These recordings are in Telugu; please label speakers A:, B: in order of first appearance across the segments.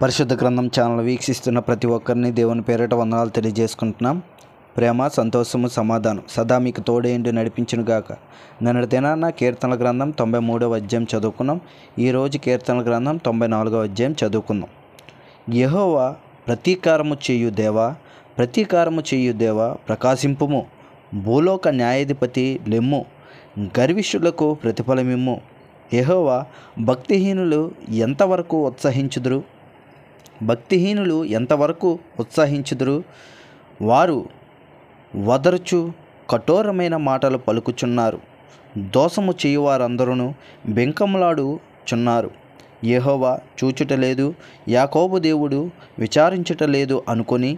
A: పరిశుద్ధ గ్రంథం ఛానల్ వీక్షిస్తున్న ప్రతి ఒక్కరిని దేవుని పేరిట వందనాలు తెలియజేసుకుంటున్నాం. ప్రేమ, సంతోషము, సమాధానం సదా మీకు తోడేంటి నడిపించును గాక. నిన్నటి దినాన కీర్తనల గ్రంథం 93వ అధ్యాయం చదువుకున్నాం. ఈరోజు కీర్తనల గ్రంథం 94వ అధ్యాయం చదువుకుందాం. యెహోవా ప్రతీకారము చేయు దేవా, ప్రతీకారము చేయు దేవా, ప్రకాశింపుము. భూలోక న్యాయాధిపతి లెమ్ము, గర్విష్ఠులకు ప్రతిఫలమిమ్ము. యెహోవా భక్తిహీనులు ఎంతవరకు ఉత్సహించుదురు? భక్తిహీనులు ఎంతవరకు ఉత్సాహించుదురు? వారు వదరుచు కఠోరమైన మాటలు పలుకుచున్నారు. దోషము చేయువారందరూ బెంకములాడుచున్నారు. యెహోవా చూచుటలేదు, యాకోబు దేవుడు విచారించుటలేదు అనుకొని,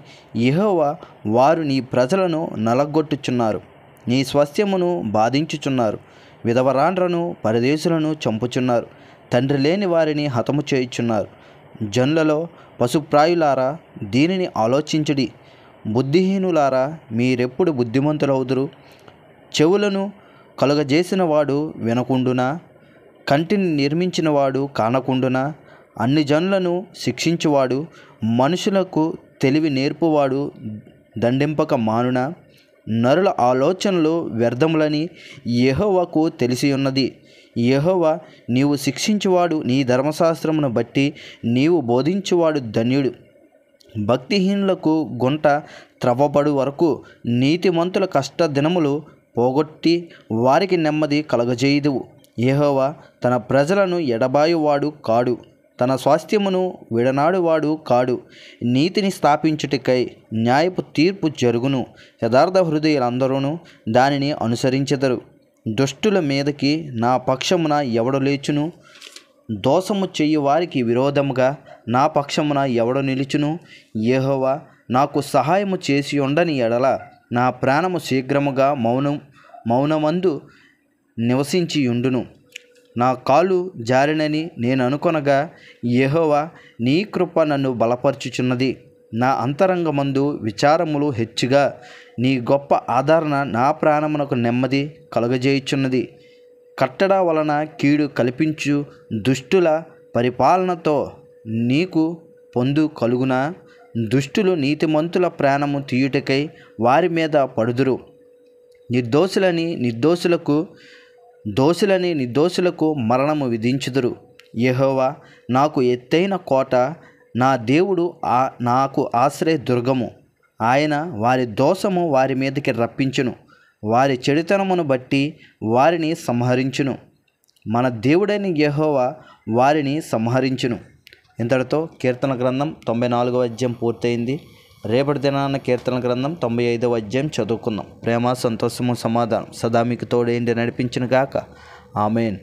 A: యెహోవా వారు నీ ప్రజలను నలగొట్టుచున్నారు, నీ స్వాస్థ్యమును బాధించుచున్నారు. విధవరాండ్రను పరదేశులను చంపుచున్నారు, తండ్రి లేని వారిని హతము చేయుచున్నారు. జనులలో పశుప్రాయులారా, దీనిని ఆలోచించుడి. బుద్ధిహీనులారా, మీరెప్పుడు బుద్ధిమంతులవుదురు? చెవులను కలుగజేసిన వాడు వినకుండునా? కంటిని నిర్మించిన వాడు కానకుండునా? అన్ని జనులను శిక్షించువాడు, మనుషులకు తెలివి నేర్పువాడు దండింపక మానునా? నరుల ఆలోచనలు వ్యర్థములని యెహోవాకు తెలిసి ఉన్నది. యెహోవా నీవు శిక్షించువాడు, నీ ధర్మశాస్త్రమును బట్టి నీవు బోధించువాడు ధన్యుడు. భక్తిహీనులకు గుంట త్రవ్వబడు వరకు నీతిమంతుల కష్ట దినములు పోగొట్టి వారికి నెమ్మది కలగజేయుదువు. యెహోవా తన ప్రజలను ఎడబాయువాడు కాడు, తన స్వాస్థ్యమును విడనాడువాడు కాడు. నీతిని స్థాపించుటకై న్యాయపు తీర్పు జరుగును. యథార్థ హృదయులందరూ దానిని అనుసరించెదరు. దుష్టుల మీదకి నా పక్షమున ఎవడు లేచును? దోషము చెయ్యి వారికి విరోధముగా నా పక్షమున ఎవడు నిలుచును? యెహోవా నాకు సహాయము చేసి ఉండని ఎడల నా ప్రాణము శీఘ్రముగా మౌనమందు నివసించియుండును. నా కాలు జారినని నేను అనుకొనగా, యెహోవా నీ కృప నన్ను బలపరచుచున్నది. నా అంతరంగమందు విచారములు హెచ్చుగా, నీ గొప్ప ఆదరణ నా ప్రాణమునకు నెమ్మది కలుగజేయుచున్నది. కట్టడ వలన కీడు కల్పించు దుష్టుల పరిపాలనతో నీకు పొందు కలుగునా? దుష్టులు నీతిమంతుల ప్రాణము తీయుటకై వారి మీద పడుదురు. నిర్దోషులకు మరణము విధించుదురు. యెహోవా నాకు ఎత్తైన కోట, నా దేవుడు నాకు ఆశ్రయ దుర్గము. ఆయన వారి దోషము వారి మీదకి రప్పించును, వారి చెడుతనమును బట్టి వారిని సంహరించును. మన దేవుడైన యెహోవా వారిని సంహరించును. ఇంతటితో కీర్తన గ్రంథం 94వ అధ్యాయం పూర్తయింది. రేపటి దినాన కీర్తన గ్రంథం 95వ అధ్యాయం చదువుకుందాం. ప్రేమ, సంతోషము, సమాధానం సదా మీకు తోడేంటి నడిపించును గాక. ఆమేన్.